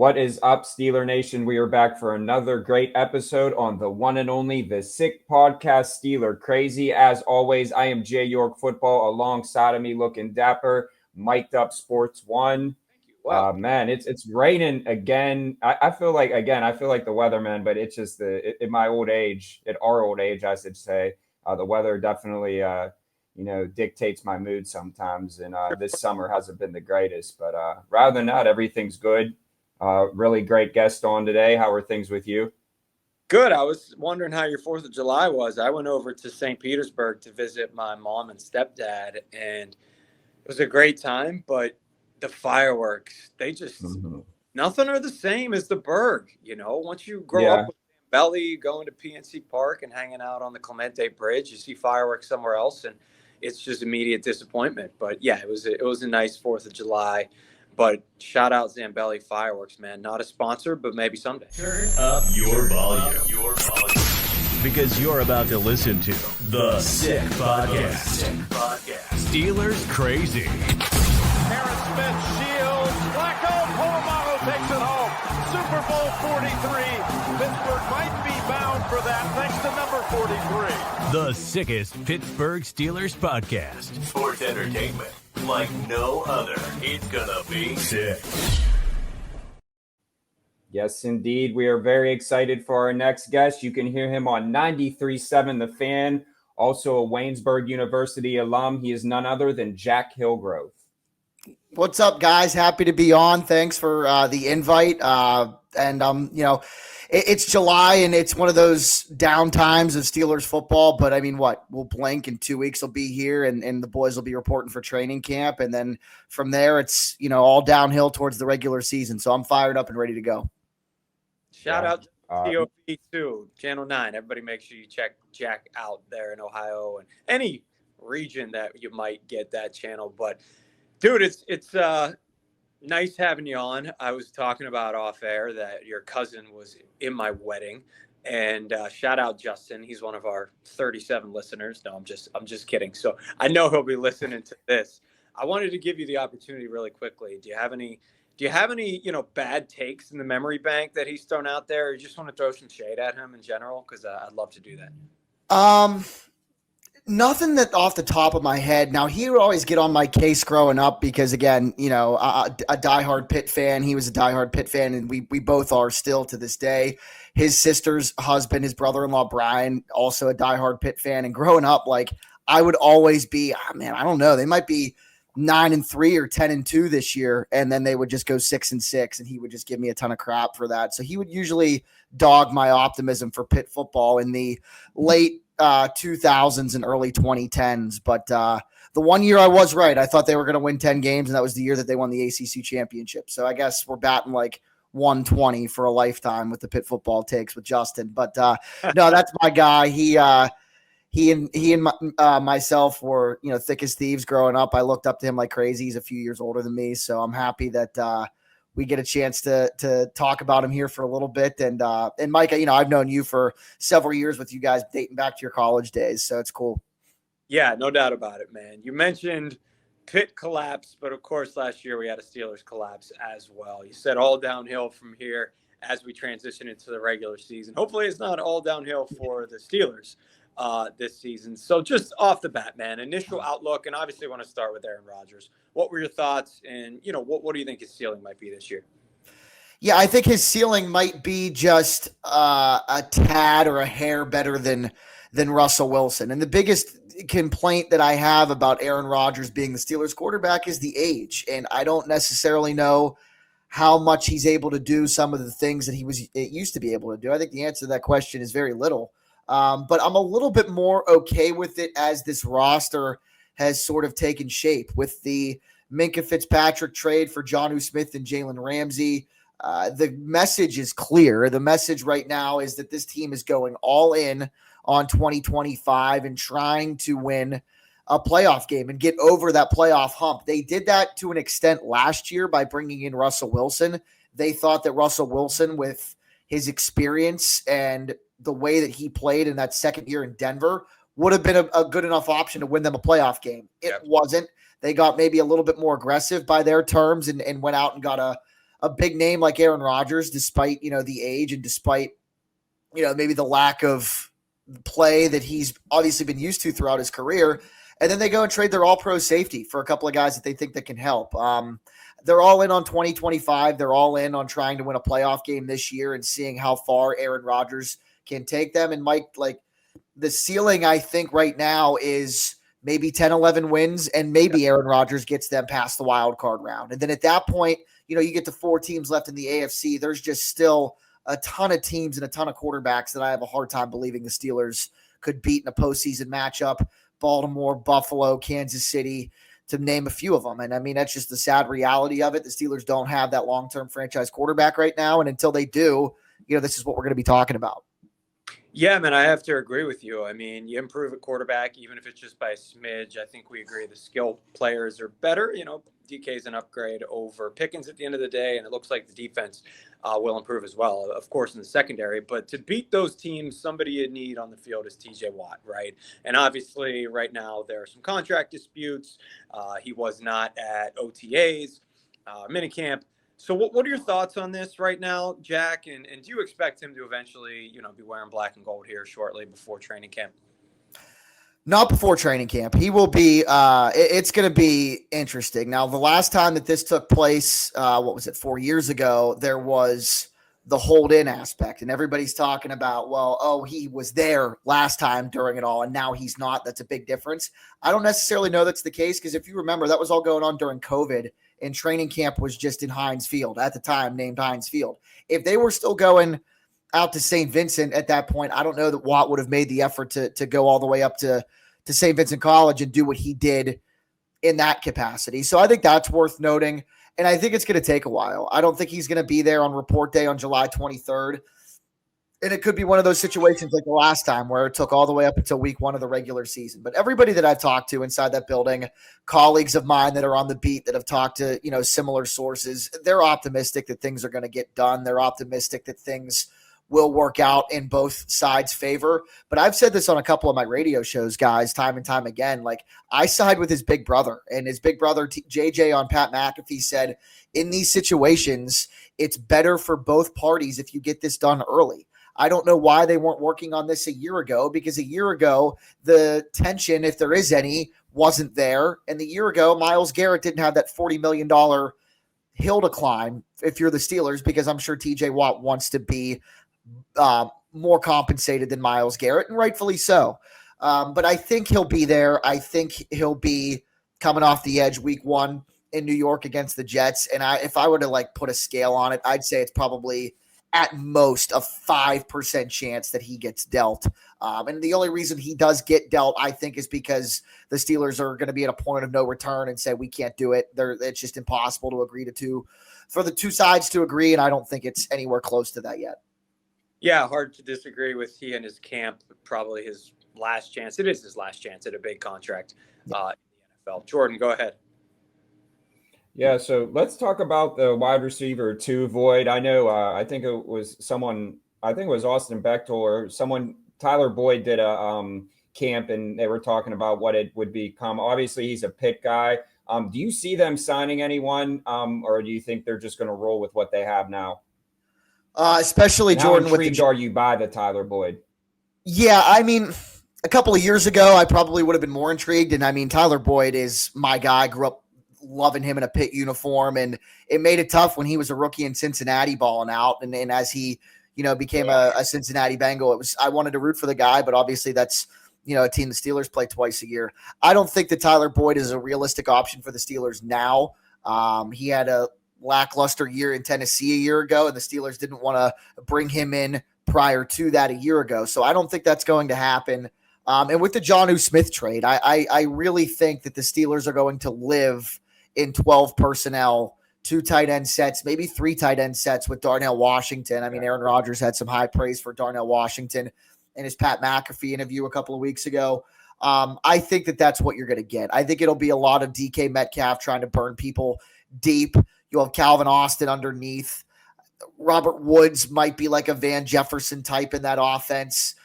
What is up, Steeler Nation? We are back for another great episode on the one and only The Sick Podcast, Steeler Crazy. As always, I am Jay York Football. Alongside of me, looking dapper, mic'd up Sports One. Wow. Man, it's raining again. I feel like the weatherman, but it's just at my old age, at our old age, I should say, the weather definitely dictates my mood sometimes. And this summer hasn't been the greatest, but rather than that, everything's good. Really great guest on today. How are things with you? Good. I was wondering how your 4th of July was. I went over to St. Petersburg to visit my mom and stepdad, and it was a great time, but the fireworks, they just, nothing are the same as the Berg. Once you grow up with Belly, going to PNC Park and hanging out on the Clemente Bridge, you see fireworks somewhere else, and it's just immediate disappointment. But yeah, it was a nice 4th of July. But shout out Zambelli Fireworks, man. Not a sponsor, but maybe someday. Turn up your volume. Because you're about to listen to The Sick Podcast. Steelers Crazy. Aaron Smith shields. Flacco, Polamalu takes it home. Super Bowl 43. Pittsburgh might be bound for that thanks to number 43. The sickest Pittsburgh Steelers podcast. Sports entertainment like no other. It's gonna be sick. Yes, indeed. We are very excited for our next guest. You can hear him on 93.7 The Fan, also a Waynesburg University alum. He is none other than Jack Hillgrove. What's up, guys? Happy to be on. Thanks for the invite. It's July, and it's one of those down times of Steelers football. But I mean, we'll blink in 2 weeks. We'll be here, and the boys will be reporting for training camp. And then from there, it's, all downhill towards the regular season. So I'm fired up and ready to go. Shout out to TOP too, Channel 9. Everybody make sure you check Jack out there in Ohio and any region that you might get that channel. But dude, it's nice having you on. I was talking about off air that your cousin was in my wedding, and shout out Justin. He's one of our 37 listeners. No, I'm just kidding. So I know he'll be listening to this. I wanted to give you the opportunity really quickly. Do you have any bad takes in the memory bank that he's thrown out there, or you just want to throw some shade at him in general? Because I'd love to do that. Nothing that off the top of my head. Now, he would always get on my case growing up because, again, a diehard Pitt fan. He was a diehard Pitt fan, and we both are still to this day. His sister's husband, his brother-in-law, Brian, also a diehard Pitt fan. And growing up, I would always be, I don't know. They might be 9-3 or 10-2 this year, and then they would just go 6-6, and he would just give me a ton of crap for that. So he would usually dog my optimism for Pitt football in the late 2000s and early 2010s. But the one year I was right. I thought they were going to win 10 games, and that was the year that they won the ACC championship. So I guess we're batting 120 for a lifetime with the Pitt football takes with Justin. But no, that's my guy. He and myself were, thick as thieves growing up. I looked up to him like crazy. He's a few years older than me. So I'm happy that we get a chance to talk about him here for a little bit. And Mike, I've known you for several years with you guys dating back to your college days. So it's cool. Yeah, no doubt about it, man. You mentioned Pitt collapse, but of course last year we had a Steelers collapse as well. You said all downhill from here as we transition into the regular season. Hopefully it's not all downhill for the Steelers this season. So just off the bat, man, initial outlook, and obviously want to start with Aaron Rodgers. What were your thoughts, and what do you think his ceiling might be this year? Yeah, I think his ceiling might be just a tad or a hair better than Russell Wilson. And the biggest complaint that I have about Aaron Rodgers being the Steelers quarterback is the age, and I don't necessarily know how much he's able to do some of the things that it used to be able to do. I think the answer to that question is very little. But I'm a little bit more okay with it as this roster has sort of taken shape with the Minkah Fitzpatrick trade for Jonnu Smith and Jalen Ramsey. The message is clear. The message right now is that this team is going all in on 2025 and trying to win a playoff game and get over that playoff hump. They did that to an extent last year by bringing in Russell Wilson. They thought that Russell Wilson, with his experience and the way that he played in that second year in Denver, would have been a good enough option to win them a playoff game. It wasn't. They got maybe a little bit more aggressive by their terms and went out and got a big name like Aaron Rodgers, despite, the age and despite, maybe the lack of play that he's obviously been used to throughout his career. And then they go and trade their all-pro safety for a couple of guys that they think that can help. They're all in on 2025. They're all in on trying to win a playoff game this year and seeing how far Aaron Rodgers can take them. And Mike, the ceiling, I think right now is maybe 10, 11 wins, and maybe Aaron Rodgers gets them past the wild card round. And then at that point, you get to 4 teams left in the AFC. There's just still a ton of teams and a ton of quarterbacks that I have a hard time believing the Steelers could beat in a postseason matchup. Baltimore, Buffalo, Kansas City, to name a few of them. And I mean, that's just the sad reality of it. The Steelers don't have that long-term franchise quarterback right now. And until they do, this is what we're going to be talking about. Yeah, man, I have to agree with you. I mean, you improve at quarterback, even if it's just by a smidge. I think we agree the skill players are better. DK's an upgrade over Pickens at the end of the day, and it looks like the defense will improve as well, of course, in the secondary. But to beat those teams, somebody you need on the field is TJ Watt, right? And obviously, right now, there are some contract disputes. He was not at OTAs, minicamp. So what are your thoughts on this right now, Jack? And do you expect him to eventually, be wearing black and gold here shortly before training camp? Not before training camp. He will be it's going to be interesting. Now, the last time that this took place, 4 years ago, there was the hold-in aspect. And everybody's talking about, he was there last time during it all, and now he's not. That's a big difference. I don't necessarily know that's the case because if you remember, that was all going on during COVID, and training camp was just in Heinz Field, at the time named Heinz Field. If they were still going out to St. Vincent at that point, I don't know that Watt would have made the effort to go all the way up to St. Vincent College and do what he did in that capacity. So I think that's worth noting. And I think it's going to take a while. I don't think he's going to be there on report day on July 23rd. And it could be one of those situations like the last time where it took all the way up until week 1 of the regular season. But everybody that I've talked to inside that building, colleagues of mine that are on the beat that have talked to, similar sources, they're optimistic that things are going to get done. They're optimistic that things will work out in both sides' favor. But I've said this on a couple of my radio shows, guys, time and time again. I side with his big brother, and his big brother, JJ, on Pat McAfee said, in these situations, it's better for both parties if you get this done early. I don't know why they weren't working on this a year ago, because a year ago, the tension, if there is any, wasn't there. And the year ago, Myles Garrett didn't have that $40 million hill to climb if you're the Steelers, because I'm sure TJ Watt wants to be more compensated than Myles Garrett, and rightfully so. But I think he'll be there. I think he'll be coming off the edge week 1 in New York against the Jets. And if I were to put a scale on it, I'd say it's probably at most a 5% chance that he gets dealt. And the only reason he does get dealt, I think, is because the Steelers are going to be at a point of no return and say, we can't do it. It's just impossible to agree for the two sides to agree. And I don't think it's anywhere close to that yet. Yeah, hard to disagree with he and his camp. Probably his last chance. It is his last chance at a big contract in the NFL. Jordan, go ahead. Yeah, so let's talk about the wide receiver 2 void. I know, I think it was Austin Bechtel or someone, Tyler Boyd did a camp, and they were talking about what it would become. Obviously, he's a Pitt guy. Do you see them signing anyone, or do you think they're just going to roll with what they have now? Especially and Jordan. How intrigued are you by the Tyler Boyd? Yeah, I mean, a couple of years ago, I probably would have been more intrigued. And I mean, Tyler Boyd is my guy. Grew up loving him in a Pitt uniform, and it made it tough when he was a rookie in Cincinnati balling out. And as he, became a Cincinnati Bengal, I wanted to root for the guy, but obviously that's, a team the Steelers play twice a year. I don't think that Tyler Boyd is a realistic option for the Steelers now. He had a lackluster year in Tennessee a year ago, and the Steelers didn't want to bring him in prior to that a year ago. So I don't think that's going to happen. And with the Jonnu Smith trade, I really think that the Steelers are going to live in 12 personnel, 2 tight end sets, maybe 3 tight end sets with Darnell Washington. I mean, Aaron Rodgers had some high praise for Darnell Washington in his Pat McAfee interview a couple of weeks ago. I think that that's what you're going to get. I think it'll be a lot of DK Metcalf trying to burn people deep. You'll have Calvin Austin underneath. Robert Woods might be like a Van Jefferson type in that offense.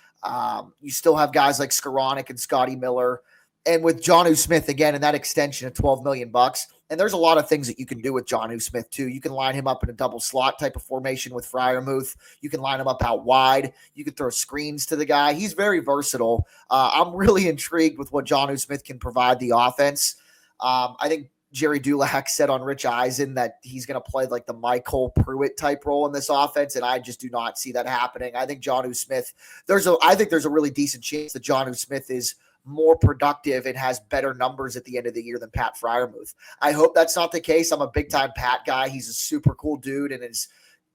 You still have guys like Skoranek and Scotty Miller. And with Jonnu Smith again, in that extension of $12 million, and there's a lot of things that you can do with Jonnu Smith too. You can line him up in a double slot type of formation with Freiermuth. You can line him up out wide. You can throw screens to the guy. He's very versatile. I'm really intrigued with what Jonnu Smith can provide the offense. I think Jerry Dulac said on Rich Eisen that he's going to play like the Michael Pruitt type role in this offense, and I just do not see that happening. I think Jonnu Smith, I think there's a really decent chance that Jonnu Smith is more productive and has better numbers at the end of the year than Pat Freiermuth. I hope that's not the case. I'm a big-time Pat guy. He's a super cool dude and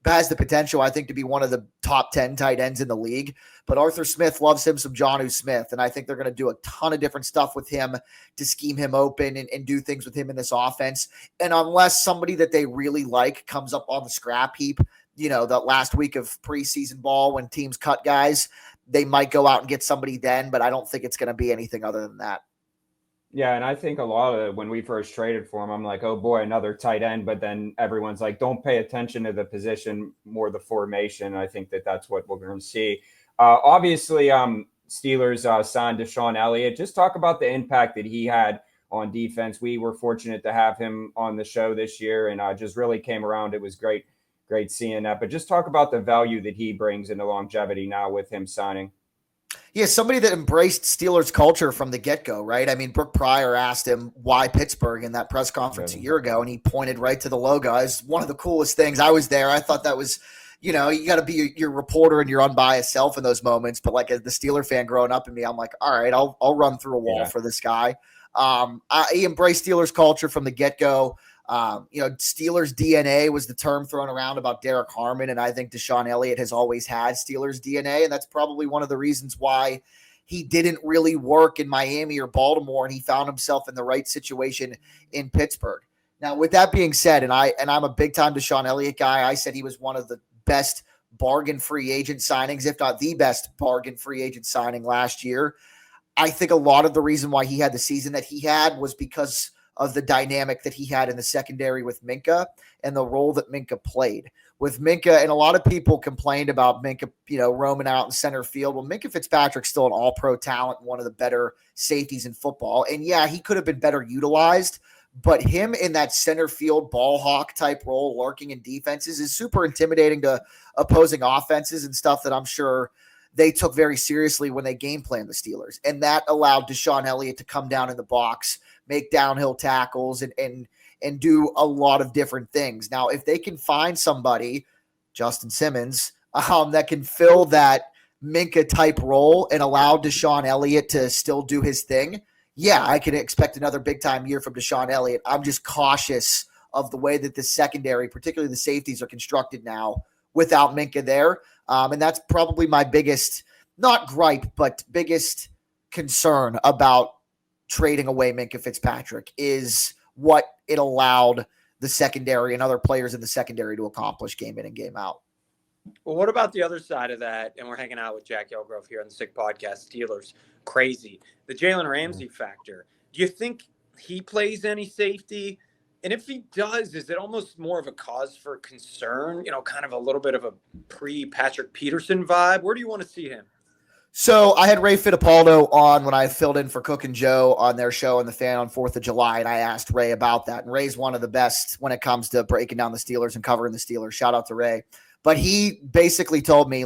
has the potential, I think, to be one of the top 10 tight ends in the league. But Arthur Smith loves him some Jonnu Smith, and I think they're going to do a ton of different stuff with him to scheme him open and do things with him in this offense. And unless somebody that they really like comes up on the scrap heap, the last week of preseason ball when teams cut guys, they might go out and get somebody then, but I don't think it's going to be anything other than that. Yeah, and I think a lot of it, when we first traded for him, I'm like, oh boy, another tight end. But then everyone's like, don't pay attention to the position, more the formation. I think that's what we're going to see. Obviously, Steelers signed Deshaun Elliott. Just talk about the impact that he had on defense. We were fortunate to have him on the show this year, and just really came around. It was great seeing that. But just talk about the value that he brings and the longevity now with him signing. Yeah, somebody that embraced Steelers culture from the get-go, right? I mean, Brooke Pryor asked him why Pittsburgh in that press conference a year ago, and he pointed right to the logo. It's one of the coolest things. I was there. I thought that was, you got to be your reporter and your unbiased self in those moments. But like as the Steeler fan growing up in me, I'm like, all right, I'll run through a wall for this guy. He embraced Steelers culture from the get-go. Steelers DNA was the term thrown around about Derek Harmon, and I think Deshaun Elliott has always had Steelers DNA, and that's probably one of the reasons why he didn't really work in Miami or Baltimore, and he found himself in the right situation in Pittsburgh. Now, with that being said, and I'm a big-time Deshaun Elliott guy, I said he was one of the best bargain free agent signings, if not the best bargain free agent signing last year. I think a lot of the reason why he had the season that he had was because of the dynamic that he had in the secondary with Minkah and the role that Minkah played. With Minkah, and a lot of people complained about Minkah, roaming out in center field. Well, Minkah Fitzpatrick's still an all-pro talent, one of the better safeties in football. And yeah, he could have been better utilized, but him in that center field ball hawk type role, lurking in defenses, is super intimidating to opposing offenses and stuff that I'm sure they took very seriously when they game planned the Steelers. And that allowed Deshaun Elliott to come down in the box, make downhill tackles, and do a lot of different things. Now, if they can find somebody, Justin Simmons, that can fill that Minkah type role and allow Deshaun Elliott to still do his thing, yeah, I can expect another big time year from Deshaun Elliott. I'm just cautious of the way that the secondary, particularly the safeties, are constructed now without Minkah there. And that's probably my biggest, not gripe, but biggest concern about trading away Minkah Fitzpatrick is what it allowed the secondary and other players in the secondary to accomplish game in and game out. Well, what about the other side of that? And we're hanging out with Jack Hillgrove here on the Sick Podcast. Steelers, crazy. The Jalen Ramsey factor. Do you think he plays any safety? And if he does, is it almost more of a cause for concern? Kind of a little bit of a pre-Patrick Peterson vibe. Where do you want to see him? So I had Ray Fittipaldo on when I filled in for Cook and Joe on their show on The Fan on 4th of July, and I asked Ray about that. And Ray's one of the best when it comes to breaking down the Steelers and covering the Steelers. Shout out to Ray. But he basically told me,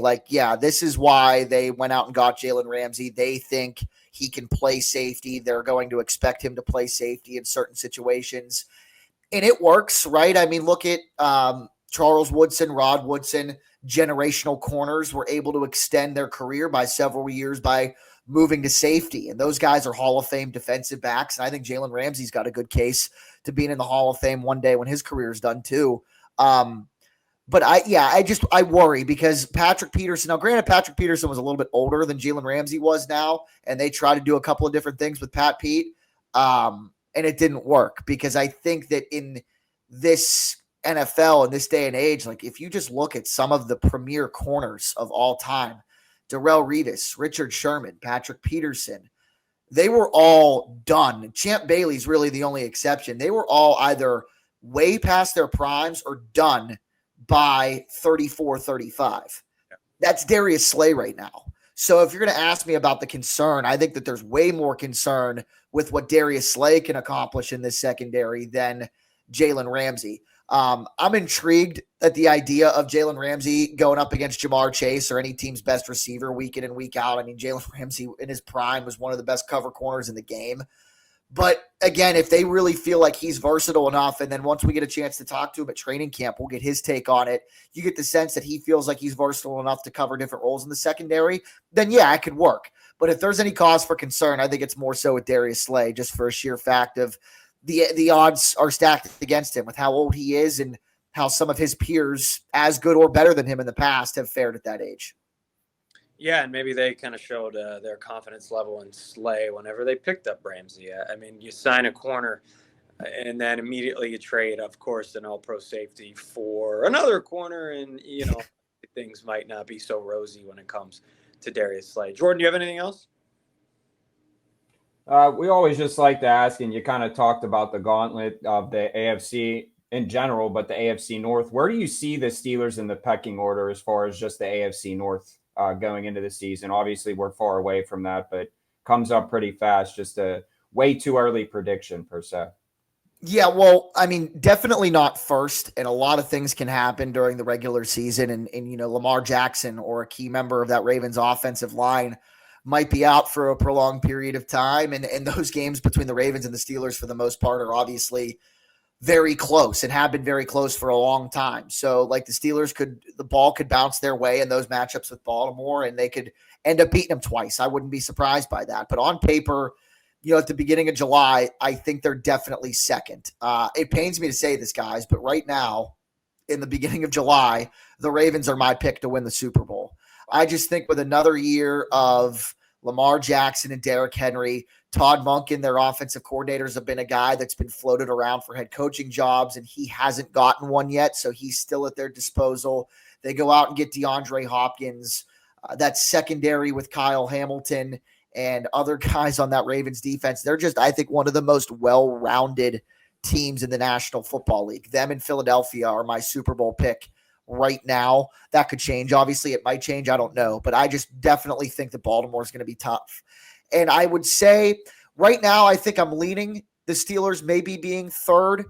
this is why they went out and got Jalen Ramsey. They think he can play safety. They're going to expect him to play safety in certain situations. And it works, right? I mean, look at Charles Woodson, Rod Woodson, generational corners were able to extend their career by several years by moving to safety. And those guys are Hall of Fame defensive backs. And I think Jalen Ramsey's got a good case to being in the Hall of Fame one day when his career is done too. But I worry because Patrick Peterson, now granted Patrick Peterson was a little bit older than Jalen Ramsey was now, and they tried to do a couple of different things with Pat Pete. And it didn't work because I think that in this NFL in this day and age, if you just look at some of the premier corners of all time, Darrelle Revis, Richard Sherman, Patrick Peterson, they were all done. Champ Bailey's really the only exception. They were all either way past their primes or done by 34, 35. That's Darius Slay right now. So if you're going to ask me about the concern, I think that there's way more concern with what Darius Slay can accomplish in this secondary than Jalen Ramsey. I'm intrigued at the idea of Jalen Ramsey going up against Jamar Chase or any team's best receiver week in and week out. I mean, Jalen Ramsey in his prime was one of the best cover corners in the game. But again, if they really feel like he's versatile enough, and then once we get a chance to talk to him at training camp, we'll get his take on it. You get the sense that he feels like he's versatile enough to cover different roles in the secondary, then yeah, it could work. But if there's any cause for concern, I think it's more so with Darius Slay, just for a sheer fact of the odds are stacked against him with how old he is and how some of his peers, as good or better than him in the past, have fared at that age. Yeah, and maybe they kind of showed their confidence level in Slay whenever they picked up Ramsey. I mean, you sign a corner and then immediately you trade, of course, an all-pro safety for another corner, and, things might not be so rosy when it comes to Darius Slay. Jordan, do you have anything else? We always just like to ask, and you kind of talked about the gauntlet of the AFC in general, but the AFC North, where do you see the Steelers in the pecking order as far as just the AFC North going into the season? Obviously, we're far away from that, but comes up pretty fast. Just a way too early prediction per se. Yeah, well, I mean, definitely not first, and a lot of things can happen during the regular season, and Lamar Jackson or a key member of that Ravens offensive line might be out for a prolonged period of time, and those games between the Ravens and the Steelers, for the most part, are obviously very close and have been very close for a long time. So, like, the ball could bounce their way in those matchups with Baltimore, and they could end up beating them twice. I wouldn't be surprised by that. But on paper, at the beginning of July, I think they're definitely second. It pains me to say this, guys, but right now, in the beginning of July, the Ravens are my pick to win the Super Bowl. I just think with another year of Lamar Jackson and Derrick Henry, Todd Monken, their offensive coordinators, have been a guy that's been floated around for head coaching jobs, and he hasn't gotten one yet, so he's still at their disposal. They go out and get DeAndre Hopkins. That secondary with Kyle Hamilton and other guys on that Ravens defense, they're just, I think, one of the most well-rounded teams in the National Football League. Them and Philadelphia are my Super Bowl pick right now. That could change. Obviously, it might change. I don't know. But I just definitely think that Baltimore is going to be tough. And I would say right now, I think I'm leaning the Steelers maybe being third.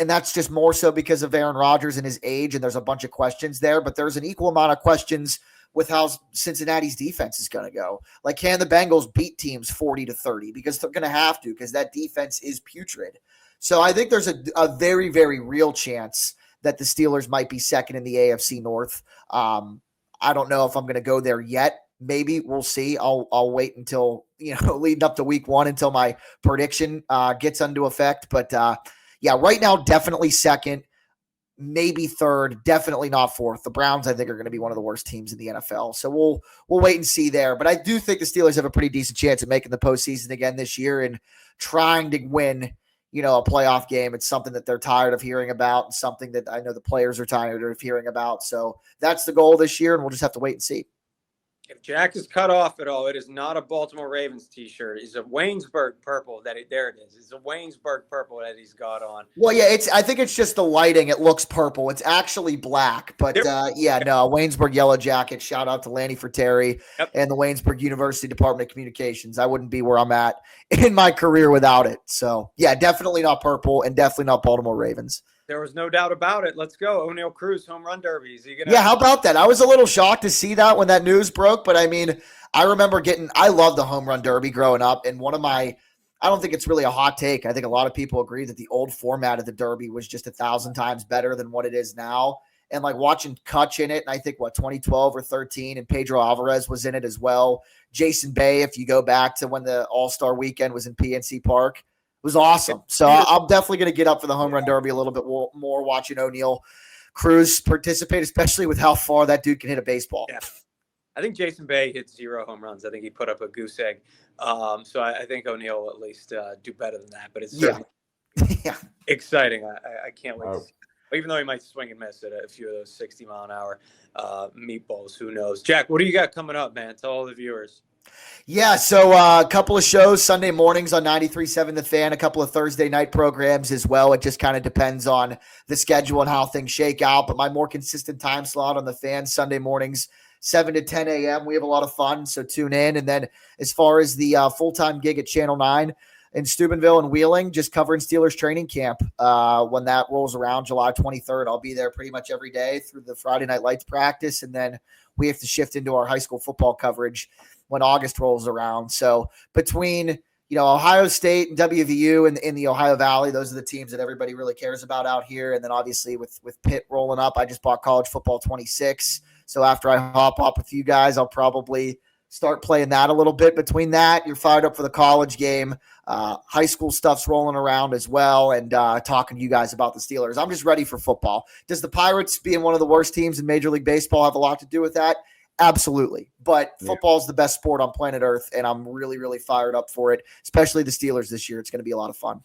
And that's just more so because of Aaron Rodgers and his age. And there's a bunch of questions there. But there's an equal amount of questions with how Cincinnati's defense is going to go. Like, can the Bengals beat teams 40-30? Because they're going to have to, because that defense is putrid. So I think there's a very, very real chance that the Steelers might be second in the AFC North. I don't know if I'm going to go there yet. Maybe we'll see. I'll wait until, leading up to week one until my prediction gets into effect. But yeah, right now, definitely second, maybe third, definitely not fourth. The Browns, I think, are going to be one of the worst teams in the NFL. So we'll wait and see there. But I do think the Steelers have a pretty decent chance of making the postseason again this year and trying to win, a playoff game. It's something that they're tired of hearing about and something that I know the players are tired of hearing about. So that's the goal this year, and we'll just have to wait and see. If Jack is cut off at all, it is not a Baltimore Ravens t-shirt. It's a Waynesburg purple there it is. It's a Waynesburg purple that he's got on. Well, yeah, I think it's just the lighting. It looks purple. It's actually black, but Waynesburg yellow jacket. Shout out to Lanny Fratteri and the Waynesburg University Department of Communications. I wouldn't be where I'm at in my career without it. So yeah, definitely not purple and definitely not Baltimore Ravens. There was no doubt about it. Let's go. O'Neal Cruz, home run derby. Is he gonna... Yeah, how about that? I was a little shocked to see that when that news broke, but I mean, I remember I loved the home run derby growing up, and I don't think it's really a hot take. I think a lot of people agree that the old format of the derby was just 1,000 times better than what it is now. And like watching Kutch in it, and I think 2012 or 13, and Pedro Alvarez was in it as well. Jason Bay, if you go back to when the All-Star weekend was in PNC Park, was awesome. So I'm definitely going to get up for the home run derby a little bit more watching O'Neal Cruz participate, especially with how far that dude can hit a baseball. Yeah. I think Jason Bay hit 0 home runs. I think he put up a goose egg. So I think O'Neal will at least do better than that. But it's certainly exciting. I can't wait to see. Even though he might swing and miss at a few of those 60-mile-an-hour meatballs. Who knows? Jack, what do you got coming up, man? Tell all the viewers. Yeah, so a couple of shows Sunday mornings on 93.7 The Fan, a couple of Thursday night programs as well. It just kind of depends on the schedule and how things shake out. But my more consistent time slot on The Fan, Sunday mornings, 7 to 10 a.m. We have a lot of fun, so tune in. And then as far as the full-time gig at Channel 9 in Steubenville and Wheeling, just covering Steelers training camp. When that rolls around July 23rd, I'll be there pretty much every day through the Friday Night Lights practice. And then we have to shift into our high school football coverage when August rolls around. So between, Ohio State and WVU and in the Ohio Valley, those are the teams that everybody really cares about out here. And then obviously with Pitt rolling up, I just bought College Football 26. So after I hop up with you guys, I'll probably start playing that a little bit. Between that, you're fired up for the college game. High school stuff's rolling around as well, and talking to you guys about the Steelers. I'm just ready for football. Does the Pirates being one of the worst teams in Major League Baseball have a lot to do with that? Absolutely. But football is the best sport on planet Earth, and I'm really, really fired up for it, especially the Steelers this year. It's going to be a lot of fun.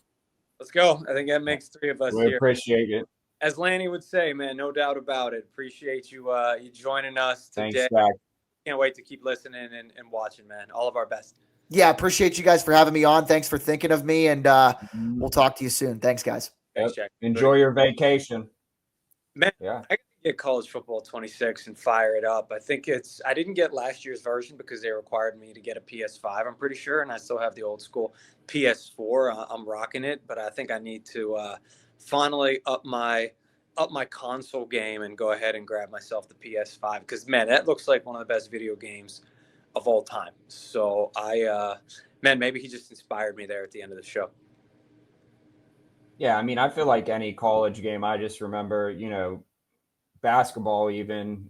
Let's go. I think that makes three of us we here. Appreciate it. As Lanny would say, man, no doubt about it. Appreciate you you joining us today. Thanks, Zach. Can't wait to keep listening and watching, man. All of our best. Yeah, appreciate you guys for having me on. Thanks for thinking of me, and we'll talk to you soon. Thanks, guys. Thanks, Jack. Enjoy your vacation. Man, yeah. I could get College Football 26 and fire it up. I didn't get last year's version because they required me to get a PS5, I'm pretty sure, and I still have the old school PS4. I'm rocking it, but I think I need to finally up my console game and go ahead and grab myself the PS5 because, man, that looks like one of the best video games of all time. So maybe he just inspired me there at the end of the show. Yeah, I feel like any college game, I just remember, basketball even,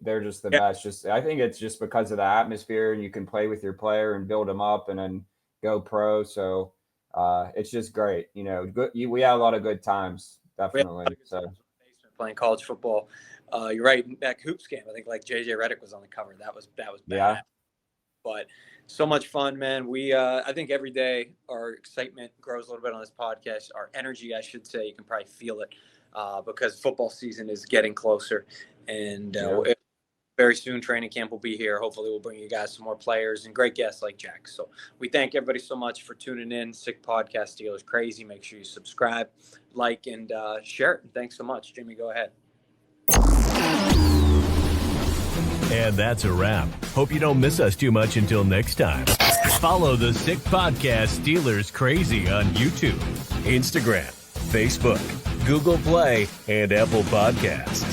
they're just the best. I think it's just because of the atmosphere, and you can play with your player and build them up and then go pro. So it's just great. We had a lot of good times, definitely. So playing college football. You're right. That hoops game, I think like JJ Redick was on the cover. That was bad. Yeah. But so much fun, man. We I think every day our excitement grows a little bit on this podcast. Our energy, I should say, you can probably feel it because football season is getting closer, and very soon training camp will be here. Hopefully we'll bring you guys some more players and great guests like Jack. So we thank everybody so much for tuning in. Sick Podcast, Steelers Crazy. Make sure you subscribe, like, and share it. And thanks so much. Jimmy, go ahead. And that's a wrap. Hope you don't miss us too much until next time. Follow the Sick Podcast Steelers Crazy on YouTube, Instagram, Facebook, Google Play, and Apple Podcasts.